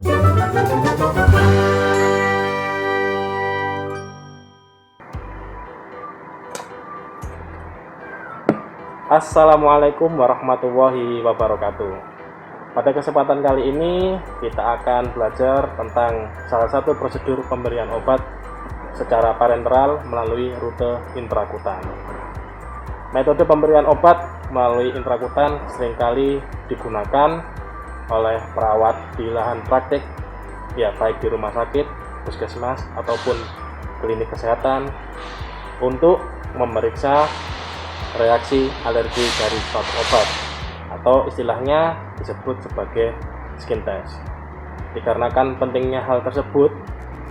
Assalamualaikum warahmatullahi wabarakatuh. Pada kesempatan kali ini kita akan belajar tentang salah satu prosedur pemberian obat secara parenteral melalui rute intrakutan. Metode pemberian obat melalui intrakutan seringkali digunakan oleh perawat di lahan praktik, ya baik di rumah sakit, puskesmas ataupun klinik kesehatan untuk memeriksa reaksi alergi dari suatu obat atau istilahnya disebut sebagai skin test. Dikarenakan pentingnya hal tersebut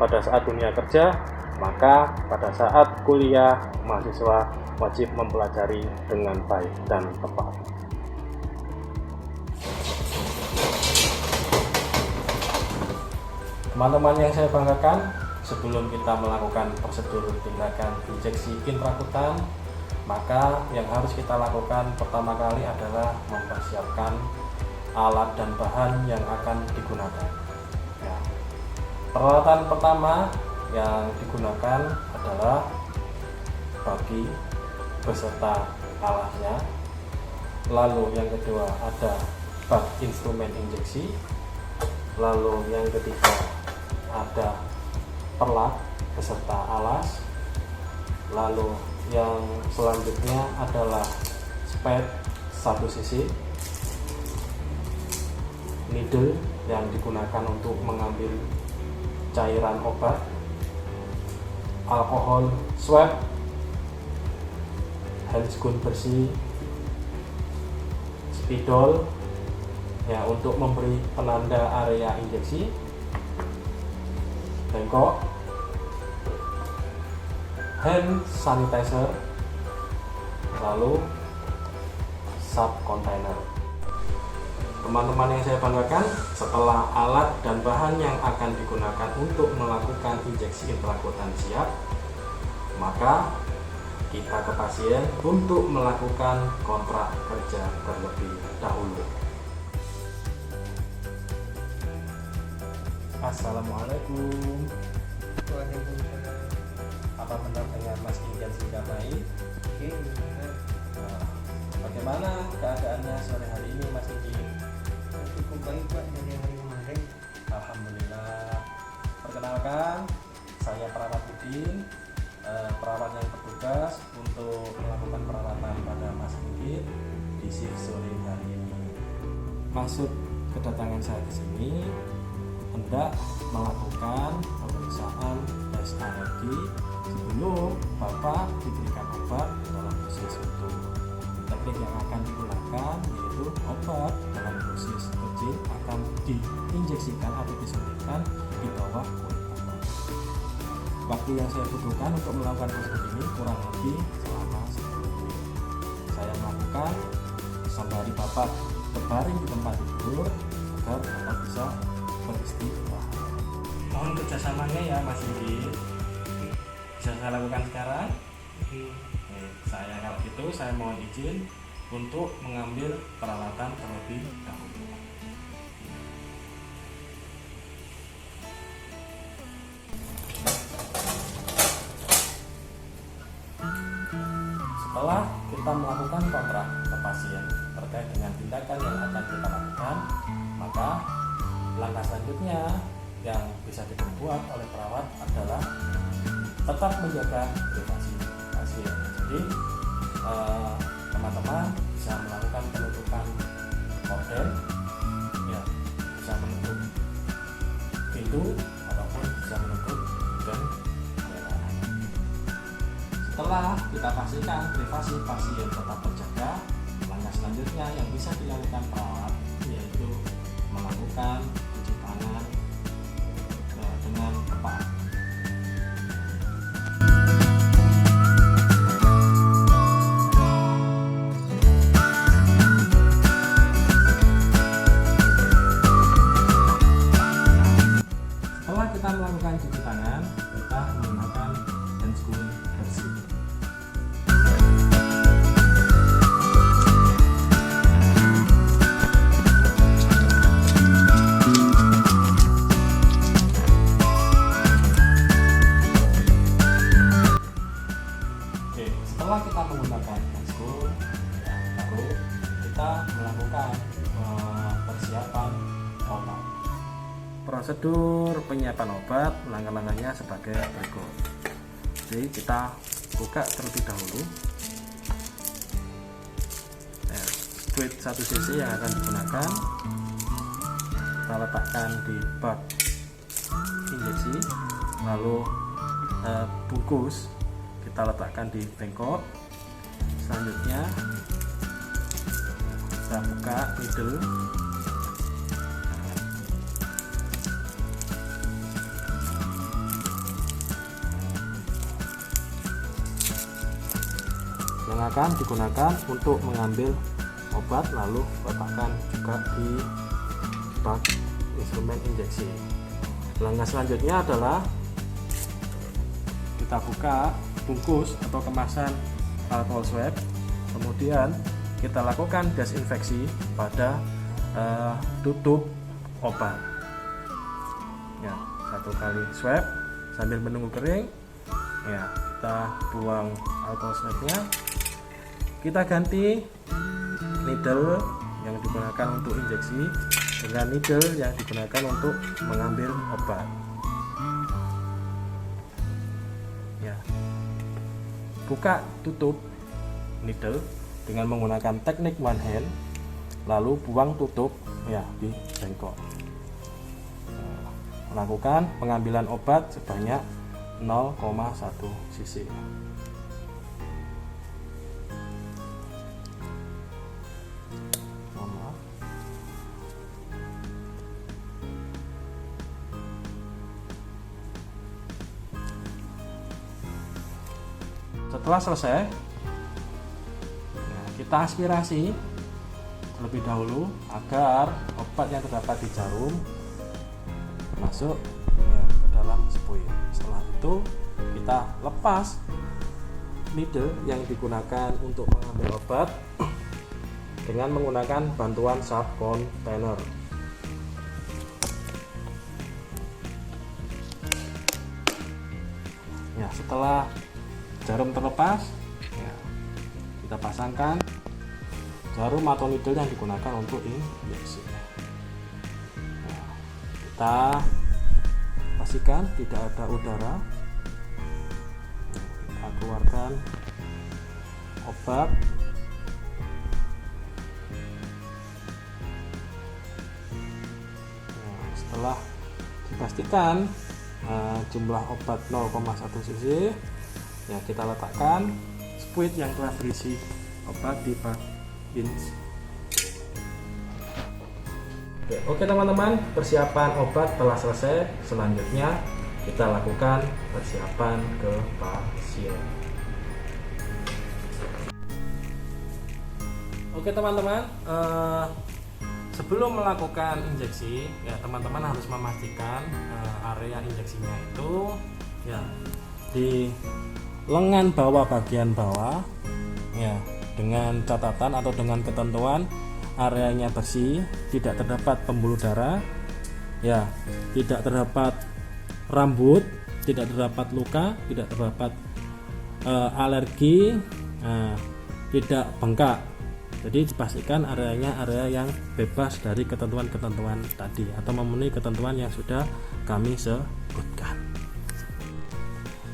pada saat dunia kerja, maka pada saat kuliah mahasiswa wajib mempelajari dengan baik dan tepat. Teman-teman yang saya banggakan, sebelum kita melakukan prosedur tindakan injeksi intrakutan, maka yang harus kita lakukan pertama kali adalah mempersiapkan alat dan bahan yang akan digunakan. Ya. Peralatan pertama yang digunakan adalah bagi beserta alasnya. Lalu yang kedua ada bak instrumen injeksi. Lalu yang ketiga ada perlat beserta alas. Lalu yang selanjutnya adalah spade 1 cc, needle yang digunakan untuk mengambil cairan obat, alkohol swab, handscoon bersih, spidol ya untuk memberi penanda area injeksi, bengkok, hand sanitizer, lalu sub container. Teman-teman yang saya banggakan, setelah alat dan bahan yang akan digunakan untuk melakukan injeksi intrakutan siap, maka kita ke pasien untuk melakukan kontrak kerja terlebih dahulu. Assalamualaikum. Waalaikumsalam. Apa benar dengan Mas Indian Singamai? Iya, benar. Nah, bagaimana keadaannya sore hari ini Mas Indian? Cukup baik Pak dari hari kemarin. Alhamdulillah. Perkenalkan, saya perawat Udin, perawat yang bertugas untuk melakukan perawatan pada Mas Indian di shift sore hari ini. Maksud kedatangan saya ke sini hendak melakukan pemeriksaan tes alergi sebelum Bapak diberikan obat dalam dosis utuh. Teknik yang akan digunakan yaitu obat dalam dosis kecil akan diinjeksikan atau disuntikkan di bawah kulit Bapak. Waktu yang saya butuhkan untuk melakukan prosedur ini kurang lebih selama 10 menit. Saya melakukan sembari Bapak berbaring di tempat tidur agar Bapak bisa beristirahat. Mohon kerjasamanya ya Mas Indi. Bisa saya lakukan sekarang? Saya kalau gitu saya mohon izin untuk mengambil peralatan terlebih dahulu. Setelah kita melakukan kontrak ke pasien terkait dengan tindakan yang akan kita lakukan, maka langkah selanjutnya yang bisa diperbuat oleh perawat adalah tetap menjaga privasi pasien. Jadi teman-teman bisa melakukan penutupan korden, ya, bisa menutup pintu ataupun bisa menutup jendela. Setelah kita pastikan privasi pasien tetap terjaga, langkah selanjutnya yang bisa dilakukan perawat yaitu melakukan cuci tangan dengan tepat. Setelah kita melakukan cuci tangan, kita menggunakan handscoon bersih. Prosedur penyiapan obat langkah-langkahnya sebagai berikut. Jadi kita buka terlebih dahulu squid 1 cc yang akan digunakan, kita letakkan di bak injeksi, lalu bungkus kita letakkan di bengkok. Selanjutnya kita buka needle, yang akan digunakan untuk mengambil obat, lalu letakkan juga di bak instrumen injeksi. Langkah selanjutnya adalah kita buka bungkus atau kemasan alkohol swab, kemudian kita lakukan desinfeksi pada tutup obat. Ya, 1 kali swab sambil menunggu kering. Ya, kita buang alkohol swabnya, kita ganti needle yang digunakan untuk injeksi dengan needle yang digunakan untuk mengambil obat. Ya, buka tutup needle dengan menggunakan teknik one hand, lalu buang tutup ya di bengkok. Lakukan pengambilan obat sebanyak 0,1 cc. Setelah selesai, kita aspirasi terlebih dahulu agar obat yang terdapat di jarum masuk ke dalam spuit. Setelah itu kita lepas needle yang digunakan untuk mengambil obat dengan menggunakan bantuan sub container. Ya, setelah jarum terlepas, ya, kita pasangkan jarum atau needle yang digunakan untuk injeksi. Nah, kita pastikan tidak ada udara. Kita keluarkan obat. Nah, setelah dipastikan jumlah obat 0,1 cc, ya, kita letakkan spuit yang telah berisi obat di bak ins. Oke teman-teman, persiapan obat telah selesai. Selanjutnya kita lakukan persiapan ke pasien. Oke teman-teman, sebelum melakukan injeksi, ya teman-teman harus memastikan area injeksinya itu ya di lengan bawah bagian bawah, ya, dengan catatan atau dengan ketentuan areanya bersih, tidak terdapat pembuluh darah, ya, tidak terdapat rambut, tidak terdapat luka, tidak terdapat alergi, tidak bengkak. Jadi dipastikan areanya area yang bebas dari ketentuan-ketentuan tadi atau memenuhi ketentuan yang sudah kami sebutkan.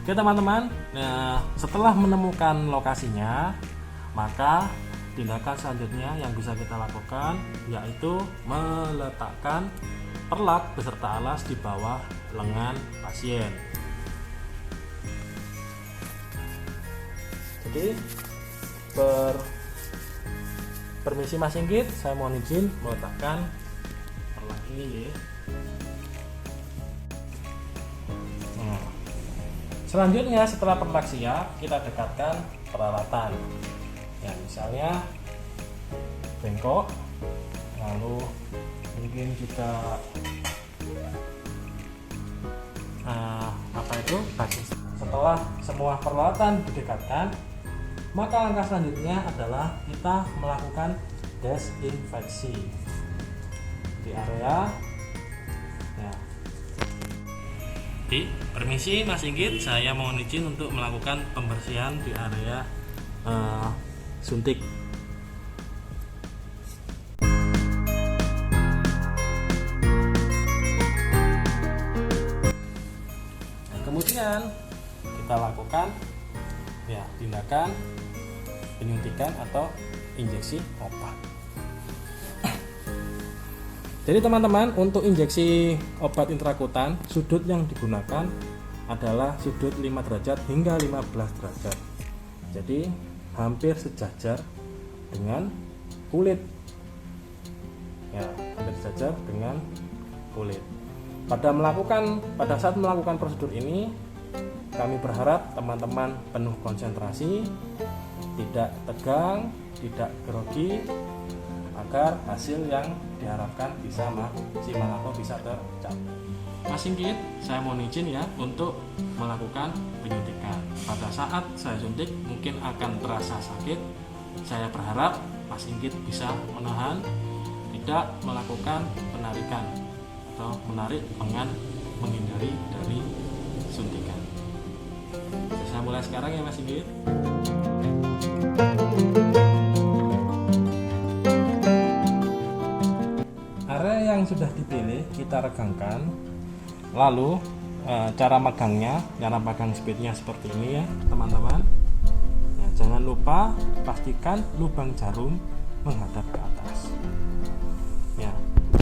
Oke teman-teman, setelah menemukan lokasinya, maka tindakan selanjutnya yang bisa kita lakukan yaitu meletakkan perlak beserta alas di bawah lengan pasien. Jadi permisi Mas Inggit, saya mohon izin meletakkan perlak ini ya. Selanjutnya setelah perlak siap, kita dekatkan peralatan. Ya, misalnya bengkok, lalu mungkin juga basis. Setelah semua peralatan didekatkan, maka langkah selanjutnya adalah kita melakukan desinfeksi di area. Ya. Permisi Mas Inggit, saya mohon izin untuk melakukan pembersihan di area suntik. lakukan ya tindakan penyuntikan atau injeksi obat. Jadi teman-teman, untuk injeksi obat intrakutan, sudut yang digunakan adalah sudut 5 derajat hingga 15 derajat. Jadi hampir sejajar dengan kulit. Ya, hampir sejajar dengan kulit. Pada saat melakukan prosedur ini, kami berharap teman-teman penuh konsentrasi, tidak tegang, tidak grogi, agar hasil yang diharapkan bisa maksimal atau bisa tercapai. Mas Inggit, saya mohon izin ya untuk melakukan penyuntikan. Pada saat saya suntik mungkin akan terasa sakit. Saya berharap Mas Inggit bisa menahan, tidak melakukan penarikan atau menarik lengan menghindari dari suntikan. Saya mulai sekarang ya Mas Inggit. Area yang sudah dipilih kita regangkan. Lalu cara pegang speednya seperti ini ya teman-teman. Ya, jangan lupa pastikan lubang jarum menghadap ke atas. Ya,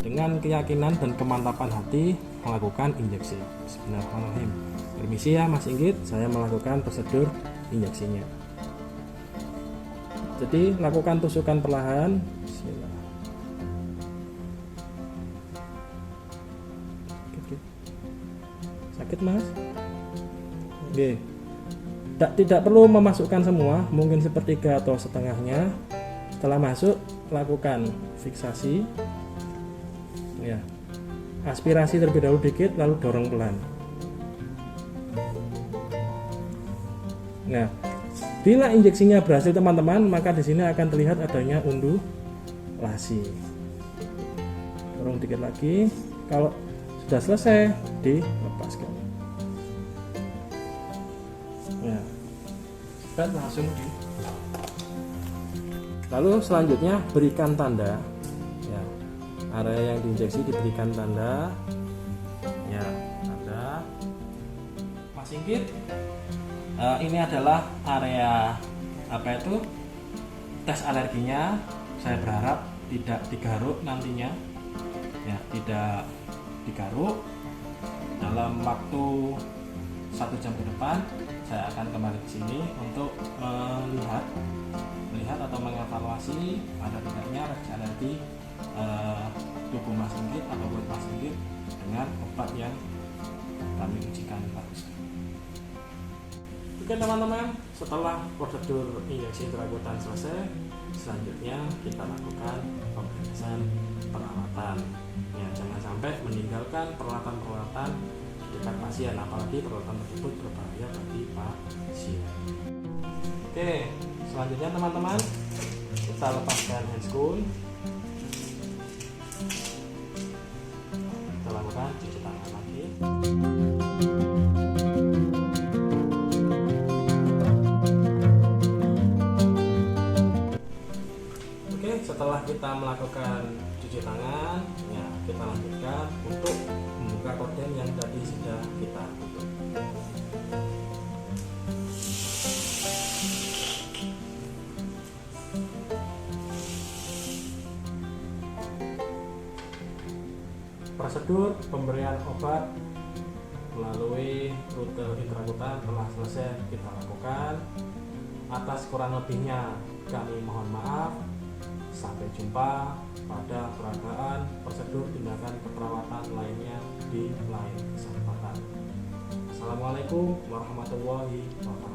dengan keyakinan dan kemantapan hati melakukan injeksi. Bismillahirrahmanirrahim. Permisi ya Mas Inggit, saya melakukan prosedur injeksinya. Jadi lakukan tusukan perlahan. Bismillah. Sakit Mas? Oke. Tidak perlu memasukkan semua, mungkin sepertiga atau setengahnya. Setelah masuk, lakukan fiksasi. Ya. Aspirasi terlebih dahulu dikit, lalu dorong pelan. Nah, bila injeksinya berhasil teman-teman, maka di sini akan terlihat adanya undulasi. Dorong dikit lagi. Kalau sudah selesai, dilepaskan. Ya, dan langsung di. Lalu selanjutnya berikan tanda. Ya, area yang diinjeksi diberikan tanda. Ya, tanda. Mas Inggit, ini adalah area tes alerginya. Saya berharap tidak digaruk nantinya. Ya, tidak digaruk. Dalam waktu 1 jam ke depan saya akan kembali ke sini untuk melihat atau mengevaluasi ada tidaknya reaksi alergi tubuh Mas Inggit atau kulit Mas Inggit dengan obat yang kami ujikan barusan. Oke teman-teman, setelah prosedur injeksi intrakutan selesai, selanjutnya kita lakukan pemberesan peralatan. Ya, jangan sampai meninggalkan peralatan-peralatan di dekat pasien, apalagi peralatan tersebut berbahaya bagi pasien. Oke, selanjutnya teman-teman, kita lepaskan handscoon. Kita lakukan cuci tangan lagi. Oke, setelah kita melakukan cuci tangan, ya kita lanjutkan untuk membuka korden yang tadi sudah kita tutup. Prosedur pemberian obat melalui rute intrakutan telah selesai kita lakukan. Atas kurang lebihnya kami mohon maaf. Sampai jumpa pada peragaan prosedur tindakan keperawatan lainnya di lain kesempatan. Assalamualaikum warahmatullahi wabarakatuh.